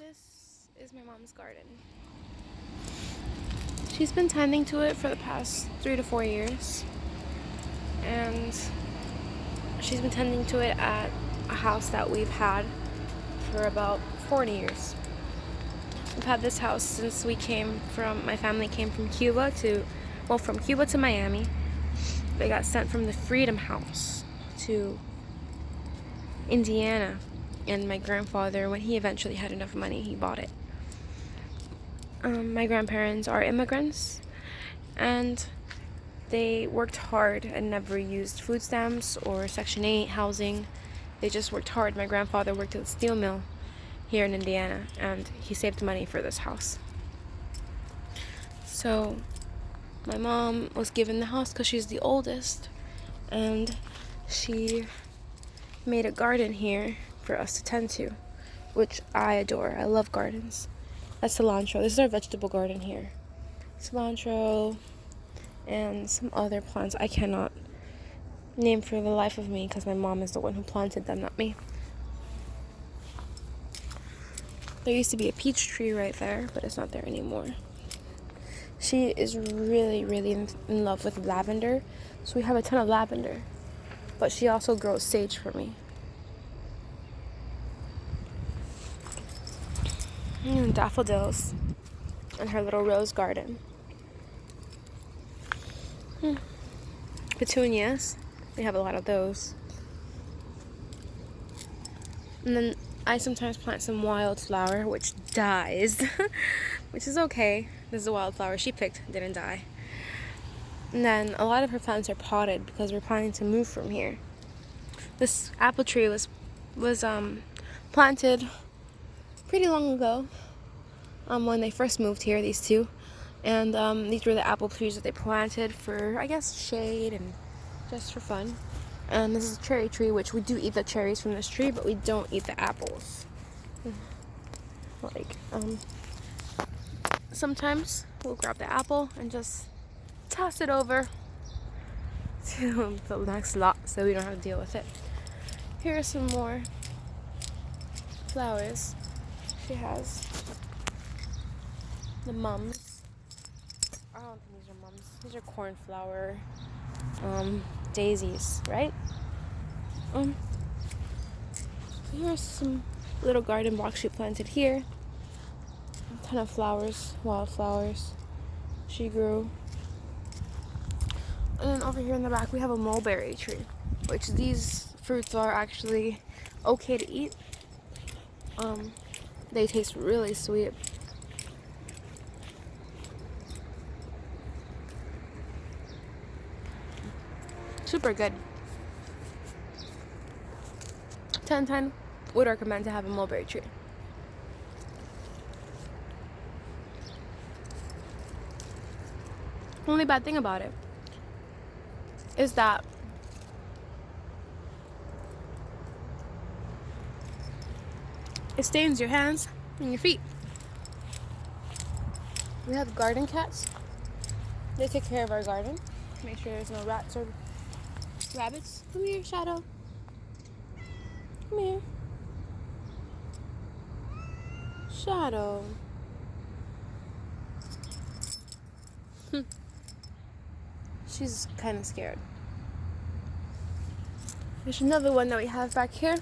This is my mom's garden. She's been tending to it for the past 3 to 4 years, and she's been tending to it at a house that we've had for about 40 years. We've had this house since my family came from Cuba from Cuba to Miami. They got sent from the Freedom House to Indiana, and my grandfather, when he eventually had enough money, he bought it. My grandparents are immigrants, and they worked hard and never used food stamps or Section 8 housing. They just worked hard. My grandfather worked at the steel mill here in Indiana, and he saved money for this house. So my mom was given the house because she's the oldest, and she made a garden here for us to tend to, which I adore. I love gardens. That's cilantro. This is our vegetable garden here. Cilantro and some other plants I cannot name for the life of me because my mom is the one who planted them, not me. There used to be a peach tree right there, but it's not there anymore. She is really, really in love with lavender, so we have a ton of lavender. But she also grows sage for me. And daffodils in her little rose garden. Petunias, we have a lot of those. And then I sometimes plant some wildflower, which dies, which is okay. This is a wildflower she picked, didn't die. And then a lot of her plants are potted because we're planning to move from here. This apple tree was planted pretty long ago, when they first moved here, these two. And these were the apple trees that they planted for, I guess, shade and just for fun. And this is a cherry tree, which we do eat the cherries from this tree, but we don't eat the apples. Sometimes we'll grab the apple and just toss it over to the next lot so we don't have to deal with it. Here are some more flowers. She has the mums. I don't think these are mums. These are cornflower daisies, right? So here's some little garden blocks she planted here. A ton of flowers, wildflowers she grew. And then over here in the back we have a mulberry tree, which these fruits are actually okay to eat. They taste really sweet. Super good. 10/10 would recommend to have a mulberry tree. Only bad thing about it is that it stains your hands and your feet. We have garden cats. They take care of our garden. Make sure there's no rats or rabbits. Come here, Shadow. Come here. Shadow. She's kind of scared. There's another one that we have back here,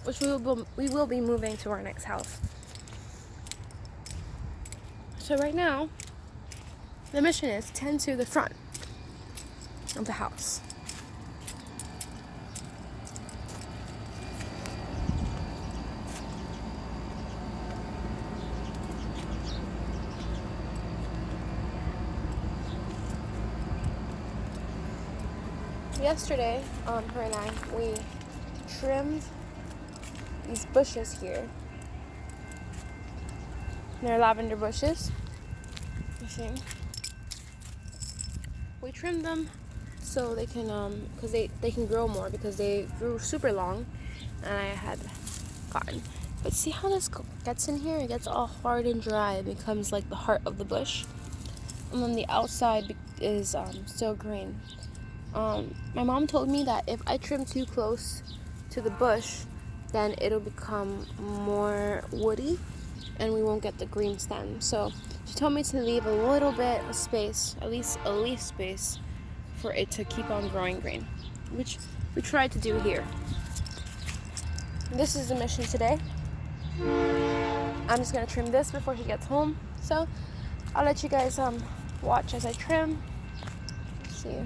which we will be moving to our next house. So right now, the mission is to tend to the front of the house. Yesterday, her and I, we trimmed these bushes here. They're lavender bushes. You see? We trimmed them so they can, because they can grow more because they grew super long, and I had gotten. But see how this gets in here? It gets all hard and dry. It becomes like the heart of the bush, and then the outside is still green. My mom told me that if I trim too close to the bush, then it'll become more woody and we won't get the green stem. So she told me to leave a little bit of space, at least a leaf space, for it to keep on growing green, which we tried to do here. This is the mission today. I'm just gonna trim this before she gets home. So I'll let you guys watch as I trim. Let's see.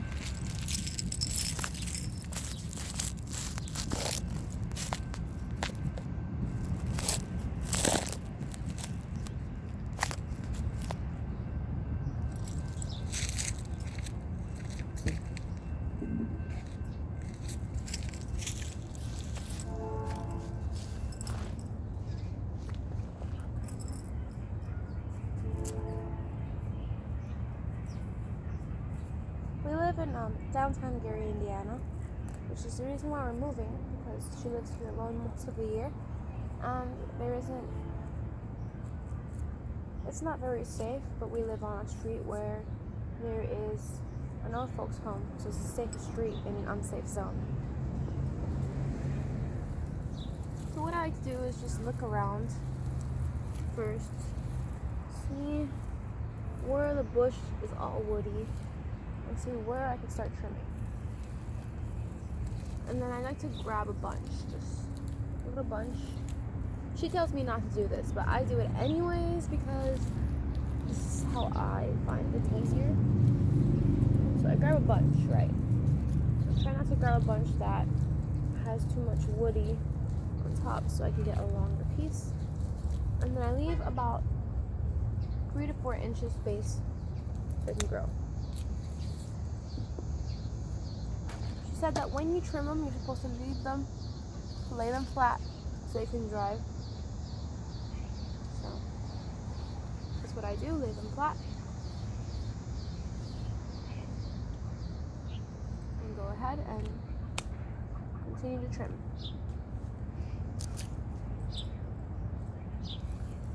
We live in downtown Gary, Indiana, which is the reason why we're moving, because she lives here alone most of the year, and it's not very safe, but we live on a street where there is an old folks home, so it's a safe street in an unsafe zone. So what I like to do is just look around first, see where the bush is all woody, and see where I can start trimming. And then I like to grab a bunch, just a little bunch. She tells me not to do this, but I do it anyways because this is how I find it easier. So I grab a bunch, right? I try not to grab a bunch that has too much woody on top so I can get a longer piece. And then I leave about 3 to 4 inches space so it can grow. She said that when you trim them, you're supposed to leave them, lay them flat so they can dry. So that's what I do, lay them flat. And go ahead and continue to trim.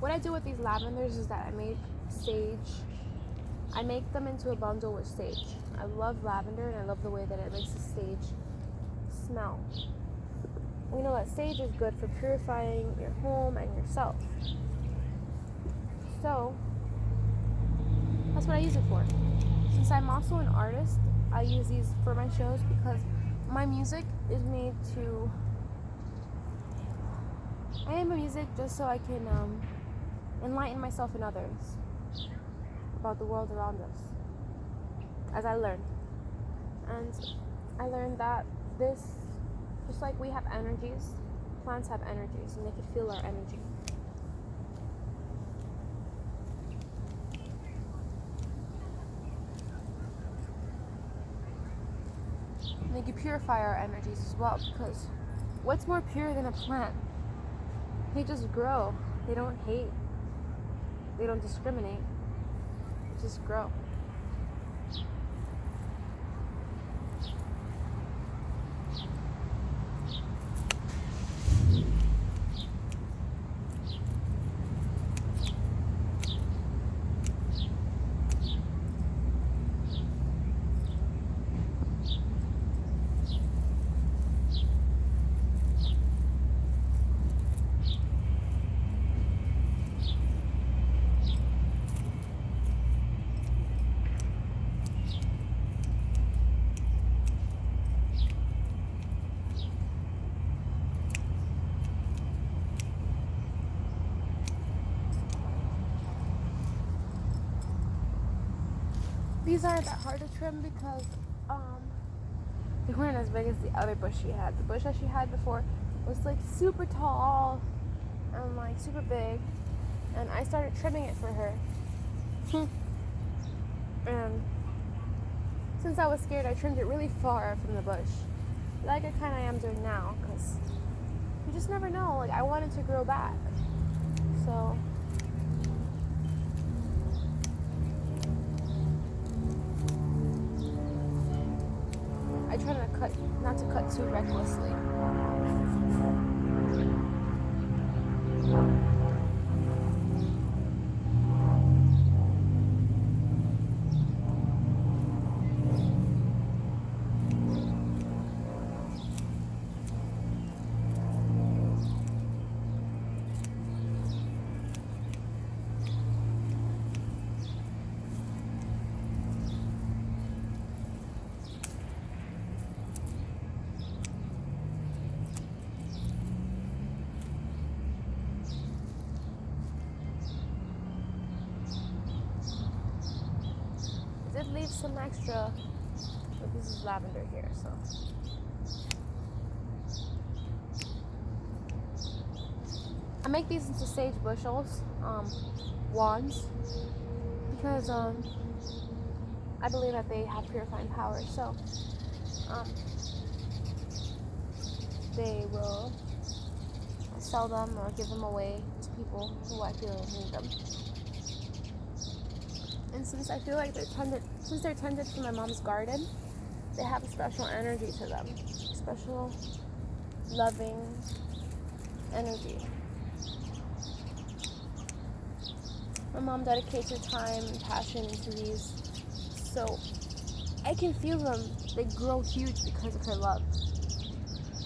What I do with these lavenders is that I make them into a bundle with sage. I love lavender and I love the way that it makes the sage smell. We know that sage is good for purifying your home and yourself. So that's what I use it for. Since I'm also an artist, I use these for my shows because my music is made to... I am a music just so I can enlighten myself and others about the world around us as I learn. And I learned that this, just like we have energies, plants have energies and they can feel our energy. And they can purify our energies as well, because what's more pure than a plant? They just grow. They don't hate. They don't discriminate. They just grow. These aren't that hard to trim because they weren't as big as the other bush she had. The bush that she had before was like super tall and like super big, and I started trimming it for her. And since I was scared, I trimmed it really far from the bush, like I kind of am doing now, because you just never know. Like, I wanted to grow back, so. I try not to cut too recklessly. did leave some extra, but this is lavender here, so. I make these into sage bushels, wands, because I believe that they have purifying power. So they will sell them or give them away to people who I feel need them. And since I feel like they're tended from my mom's garden, they have a special energy to them, special loving energy. My mom dedicates her time and passion into these, so I can feel them. They grow huge because of her love.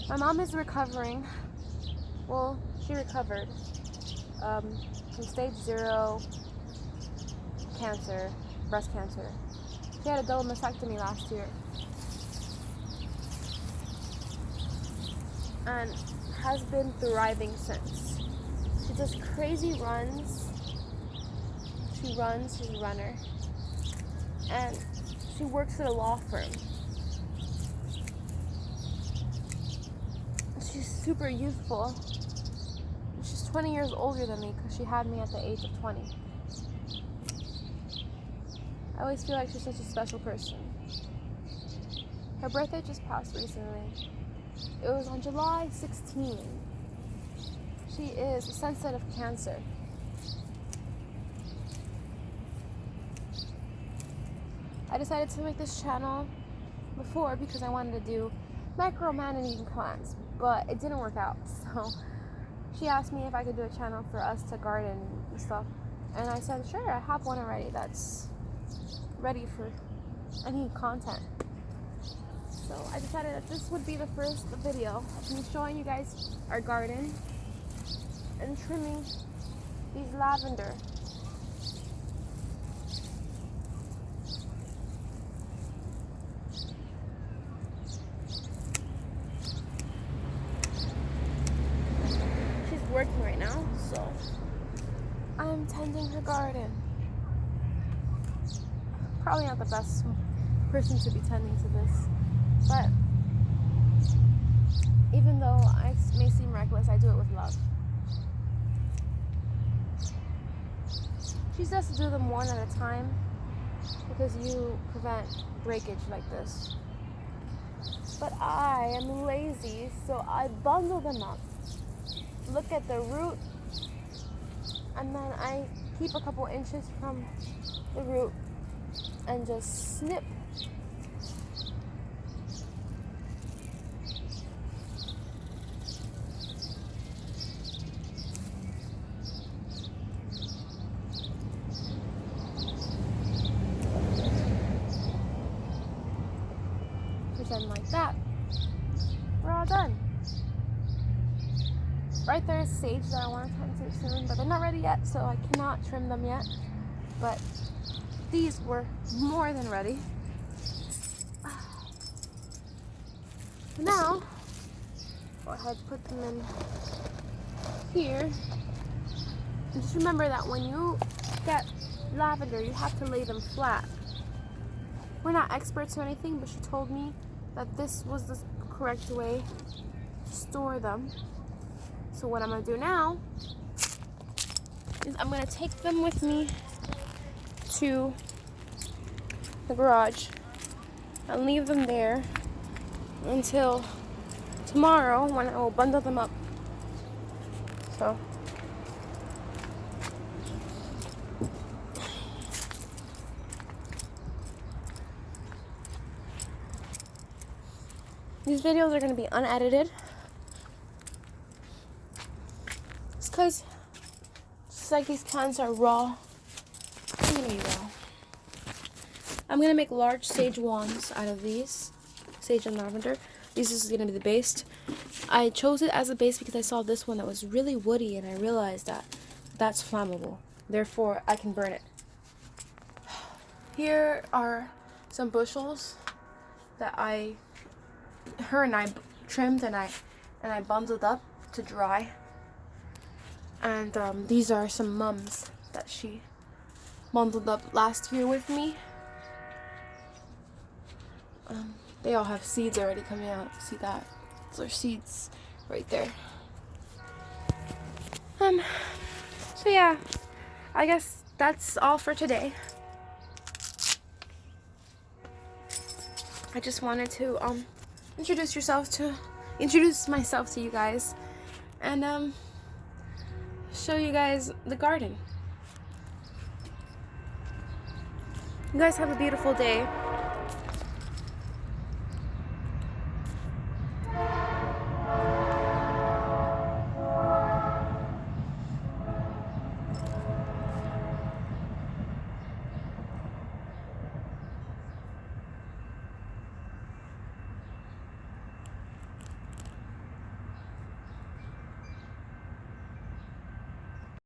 My mom is recovering. Well, she recovered from stage 0 cancer, breast cancer. She had a double mastectomy last year. And has been thriving since. She does crazy runs. She's a runner. And she works at a law firm. She's super youthful. She's 20 years older than me because she had me at the age of 20. I always feel like she's such a special person. Her birthday just passed recently. It was on July 16. She is a sensitive cancer. I decided to make this channel before because I wanted to do micromanaging plants, but it didn't work out. So she asked me if I could do a channel for us to garden and stuff. And I said, sure, I have one already that's ready for any content. So I decided that this would be the first video of me showing you guys our garden and trimming these lavender. She's working right now, so I'm tending her garden. Probably not the best person to be tending to this, but even though I may seem reckless, I do it with love. She says to do them one at a time because you prevent breakage like this. But I am lazy, so I bundle them up. Look at the root, and then I keep a couple inches from the root and just snip. Pretend like that. We're all done. Right there is sage that I want to tend to soon, but they're not ready yet, so I cannot trim them yet. But these were more than ready. Now, go ahead, put them in here. And just remember that when you get lavender, you have to lay them flat. We're not experts or anything, but she told me that this was the correct way to store them. So what I'm going to do now is I'm going to take them with me to the garage and leave them there until tomorrow when I will bundle them up. So these videos are going to be unedited. It's because just like these plants are raw, I'm going to be raw. I'm going to make large sage wands out of these, sage and lavender. This is going to be the base. I chose it as a base because I saw this one that was really woody and I realized that that's flammable. Therefore, I can burn it. Here are some bushels that her and I trimmed and I bundled up to dry. And these are some mums that she bundled up last year with me. They all have seeds already coming out. See that? Those are seeds right there. So yeah, I guess that's all for today. I just wanted to introduce myself to you guys and show you guys the garden. You guys have a beautiful day.